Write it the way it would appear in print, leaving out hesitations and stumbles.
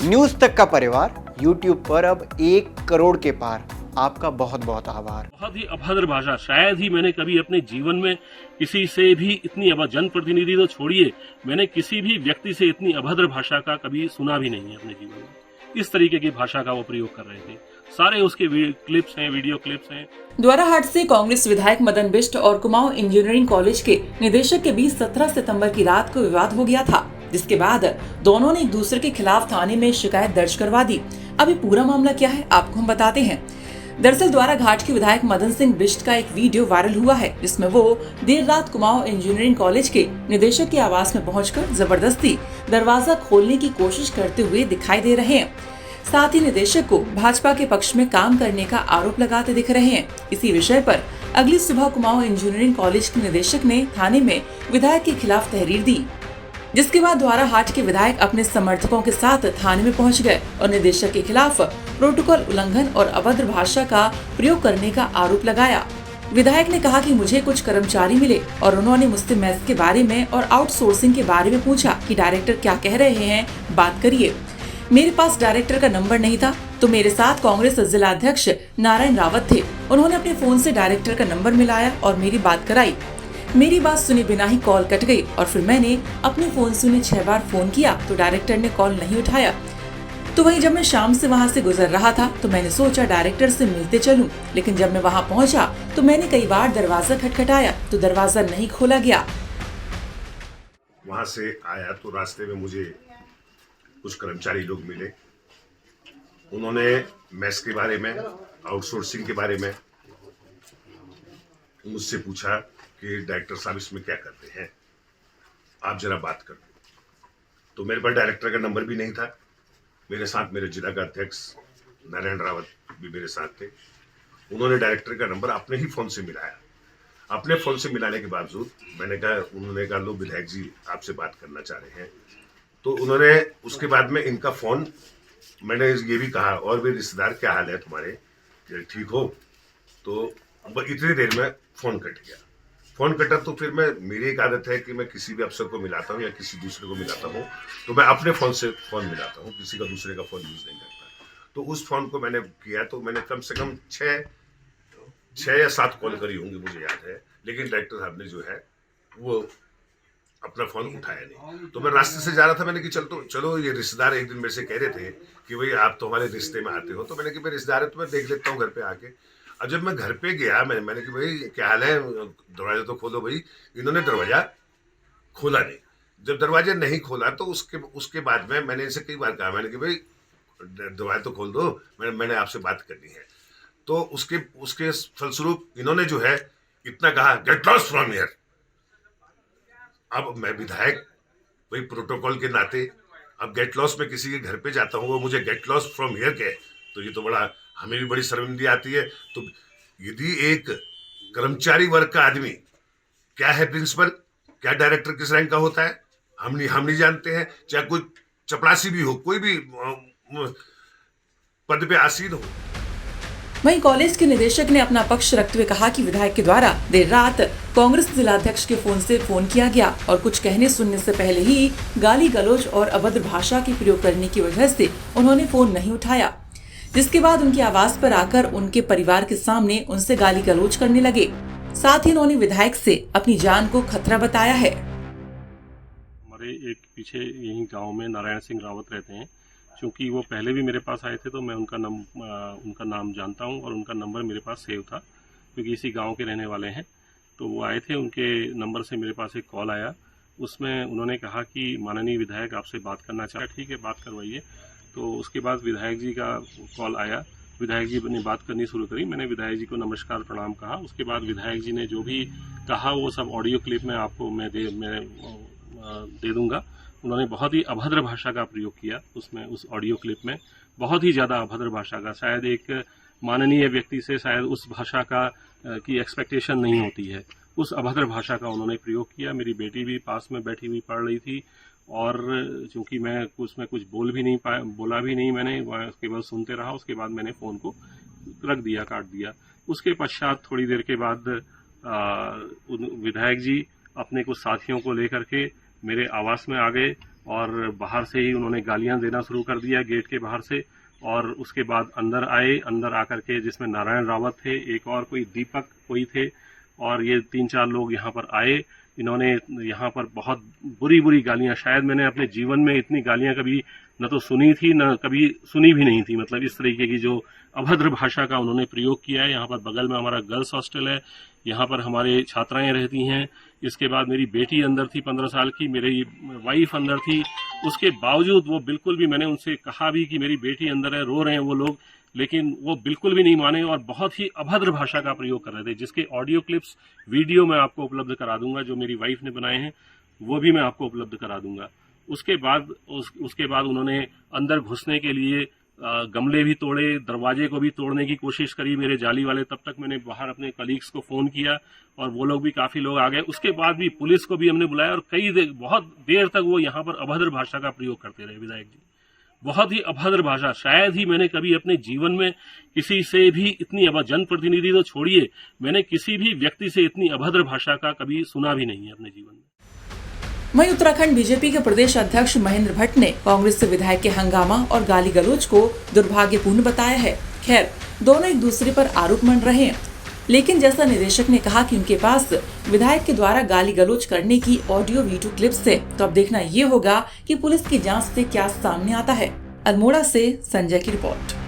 News तक का परिवार YouTube पर अब 1 करोड़ के पार। आपका बहुत बहुत आभार। बहुत ही अभद्र भाषा, शायद ही मैंने कभी अपने जीवन में किसी से भी इतनी जनप्रतिनिधि तो छोड़िए, मैंने किसी भी व्यक्ति से इतनी अभद्र भाषा का कभी सुना भी नहीं है अपने जीवन में। इस तरीके की भाषा का वो प्रयोग कर रहे थे। सारे उसके क्लिप्स हैं, वीडियो क्लिप्स हैं। द्वाराहाट से कांग्रेस विधायक मदन बिष्ट और कुमाऊं इंजीनियरिंग कॉलेज के निदेशक के बीच 17 सितंबर की रात को विवाद हो गया था, जिसके बाद दोनों ने एक दूसरे के खिलाफ थाने में शिकायत दर्ज करवा दी। अभी पूरा मामला क्या है आपको हम बताते हैं। दरअसल द्वाराघाट के विधायक मदन सिंह बिष्ट का एक वीडियो वायरल हुआ है, जिसमें वो देर रात कुमाऊं इंजीनियरिंग कॉलेज के निदेशक के आवास में पहुंचकर जबरदस्ती दरवाजा खोलने की कोशिश करते हुए दिखाई दे रहे हैं। साथ ही निदेशक को भाजपा के पक्ष में काम करने का आरोप लगाते दिख रहे हैं। इसी विषय पर अगली सुबह कुमाऊं इंजीनियरिंग कॉलेज के निदेशक ने थाने में विधायक के खिलाफ तहरीर दी, जिसके बाद द्वाराहाट के विधायक अपने समर्थकों के साथ थाने में पहुंच गए और निदेशक के खिलाफ प्रोटोकॉल उल्लंघन और अभद्र भाषा का प्रयोग करने का आरोप लगाया। विधायक ने कहा कि मुझे कुछ कर्मचारी मिले और उन्होंने मुझसे मेस के बारे में और आउटसोर्सिंग के बारे में पूछा कि डायरेक्टर क्या कह रहे हैं, बात करिए। मेरे पास डायरेक्टर का नंबर नहीं था, तो मेरे साथ कांग्रेस जिला अध्यक्ष नारायण रावत थे। उन्होंने अपने फोन से डायरेक्टर का नंबर मिलाया और मेरी बात कराई। मेरी बात सुने बिना ही कॉल कट गई और फिर मैंने अपने फोन से उन्हें 6 बार फोन किया तो डायरेक्टर ने कॉल नहीं उठाया। तो वहीं जब मैं शाम से वहां से गुजर रहा था तो मैंने सोचा डायरेक्टर से मिलते चलूं, लेकिन जब मैं वहां पहुंचा तो मैंने कई बार दरवाजा खटखटाया तो दरवाजा नहीं खोला गया। वहां से आया तो रास्ते में मुझे कुछ कर्मचारी लोग मिले। उन्होंने मेस के बारे में, आउटसोर्सिंग के बारे में मुझसे पूछा कि डायरेक्टर साहब इसमें क्या करते हैं, आप जरा बात कर दो। तो मेरे पास डायरेक्टर का नंबर भी नहीं था। मेरे साथ मेरे जिला का अध्यक्ष नारायण रावत भी मेरे साथ थे। उन्होंने डायरेक्टर का नंबर अपने ही फोन से मिलाया। अपने फोन से मिलाने के बावजूद उन्होंने कहा लो विधायक जी आपसे बात करना चाह रहे हैं। तो उन्होंने उसके बाद में इनका फोन, मैंने ये भी कहा और भी रिश्तेदार क्या हाल है तुम्हारे, ठीक हो? तो इतनी देर में फोन कट गया। फोन कटा तो फिर मेरी एक आदत है कि मैं किसी भी अफसर को मिलाता हूँ या किसी दूसरे को मिलाता हूँ तो मैं अपने फोन से फोन मिलाता हूँ, किसी का दूसरे का फोन यूज नहीं करता। तो उस फोन को मैंने किया तो मैंने कम से कम 6 या 7 कॉल करी होंगी मुझे याद है, लेकिन डायरेक्टर साहब ने जो है वो अपना फोन उठाया नहीं। तो मैं रास्ते से जा रहा था, मैंने कि चलो ये रिश्तेदार एक दिन मेरे से कह रहे थे कि भाई आप तो हमारे रिश्ते में आते हो, तो मैंने कि मैं रिश्तेदार है तो मैं देख लेता हूँ घर पे आके। अब जब मैं घर पे गया मैंने कि भाई क्या हाल है, दरवाजा तो खोलो भाई। इन्होंने दरवाजा खोला नहीं। जब दरवाजा नहीं खोला तो उसके बाद में मैंने इनसे कई बार कहा, मैंने कि भाई दरवाजा तो खोल दो, मैंने आपसे बात करनी है। तो उसके फलस्वरूप इन्होंने जो है इतना कहा, गेट लॉस्ट फ्रॉम हियर। अब मैं विधायक भाई प्रोटोकॉल के नाते अब गेट लॉस में किसी के घर पे जाता हूँ, वो मुझे गेट लॉस फ्रॉम हियर कहे तो ये तो बड़ा, हमें भी बड़ी शर्मिंदगी आती है। तो यदि एक कर्मचारी वर्ग का आदमी, क्या है प्रिंसिपल, क्या डायरेक्टर किस रैंक का होता है, हम नहीं जानते हैं। चाहे कोई चपरासी भी हो, कोई भी पद पे आसीन हो। वहीं कॉलेज के निदेशक ने अपना पक्ष रखते हुए कहा कि विधायक के द्वारा देर रात कांग्रेस जिलाध्यक्ष के फोन से फोन किया गया और कुछ कहने सुनने से पहले ही गाली गलौज और अभद्र भाषा के प्रयोग करने की वजह से उन्होंने फोन नहीं उठाया, जिसके बाद उनके आवास पर आकर उनके परिवार के सामने उनसे गाली गलौज करने लगे। साथ ही उन्होंने विधायक से अपनी जान को खतरा बताया है। हमारे एक पीछे यही गाँव में नारायण सिंह रावत रहते हैं। क्योंकि वो पहले भी मेरे पास आए थे तो मैं उनका नाम जानता हूं और उनका नंबर मेरे पास सेव था, क्योंकि इसी गांव के रहने वाले हैं। तो वो आए थे, उनके नंबर से मेरे पास एक कॉल आया। उसमें उन्होंने कहा कि माननीय विधायक आपसे बात करना चाह रहे हैं। ठीक है, बात करवाइए। तो उसके बाद विधायक जी का कॉल आया। विधायक जी ने बात करनी शुरू करी। मैंने विधायक जी को नमस्कार प्रणाम कहा। उसके बाद विधायक जी ने जो भी कहा वो सब ऑडियो क्लिप में आपको मैं दे दूंगा। उन्होंने बहुत ही अभद्र भाषा का प्रयोग किया उसमें, उस ऑडियो क्लिप में बहुत ही ज्यादा अभद्र भाषा का। शायद एक माननीय व्यक्ति से शायद उस भाषा का की एक्सपेक्टेशन नहीं होती है। उस अभद्र भाषा का उन्होंने प्रयोग किया। मेरी बेटी भी पास में बैठी हुई पढ़ रही थी और चूंकि मैं उसमें कुछ बोला भी नहीं, मैंने केवल सुनते रहा। उसके बाद मैंने फोन को रख दिया, काट दिया। उसके पश्चात थोड़ी देर के बाद विधायक जी अपने कुछ साथियों को लेकर के मेरे आवास में आ गए और बाहर से ही उन्होंने गालियां देना शुरू कर दिया गेट के बाहर से। और उसके बाद अंदर आए, अंदर आकर के जिसमें नारायण रावत थे, एक और कोई दीपक कोई थे, और ये 3-4 लोग यहाँ पर आए। इन्होंने यहाँ पर बहुत बुरी बुरी गालियां, शायद मैंने अपने जीवन में इतनी गालियां कभी न तो सुनी थी न कभी सुनी भी नहीं थी। मतलब इस तरीके की जो अभद्र भाषा का उन्होंने प्रयोग किया है। यहाँ पर बगल में हमारा गर्ल्स हॉस्टल है, यहाँ पर हमारे छात्राएं रहती हैं। इसके बाद मेरी बेटी अंदर थी 15 साल की, मेरी वाइफ अंदर थी। उसके बावजूद वो बिल्कुल भी, मैंने उनसे कहा भी कि मेरी बेटी अंदर है, रो रहे हैं वो लोग, लेकिन वो बिल्कुल भी नहीं माने और बहुत ही अभद्र भाषा का प्रयोग कर रहे थे, जिसके ऑडियो क्लिप्स, वीडियो मैं आपको उपलब्ध करा दूंगा, जो मेरी वाइफ ने बनाए हैं वो भी मैं आपको उपलब्ध करा दूंगा। उसके बाद उन्होंने अंदर घुसने के लिए गमले भी तोड़े, दरवाजे को भी तोड़ने की कोशिश करी मेरे जाली वाले। तब तक मैंने बाहर अपने कलीग्स को फोन किया और वो लोग भी, काफी लोग आ गए। उसके बाद भी पुलिस को भी हमने बुलाया और बहुत देर तक वो यहाँ पर अभद्र भाषा का प्रयोग करते रहे विधायक जी। बहुत ही अभद्र भाषा, शायद ही मैंने कभी अपने जीवन में किसी से भी इतनी जनप्रतिनिधि तो छोड़िए, मैंने किसी भी व्यक्ति से इतनी अभद्र भाषा का कभी सुना भी नहीं है अपने जीवन में। वहीं उत्तराखंड बीजेपी के प्रदेश अध्यक्ष महेंद्र भट्ट ने कांग्रेस से विधायक के हंगामा और गाली गलौज को दुर्भाग्यपूर्ण बताया है। खैर, दोनों एक दूसरे पर आरोप मंड रहे हैं, लेकिन जैसा निदेशक ने कहा कि उनके पास विधायक के द्वारा गाली गलौज करने की ऑडियो वीडियो क्लिप्स है, तो अब देखना ये होगा कि पुलिस की जांच से क्या सामने आता है। अल्मोड़ा से संजय की रिपोर्ट।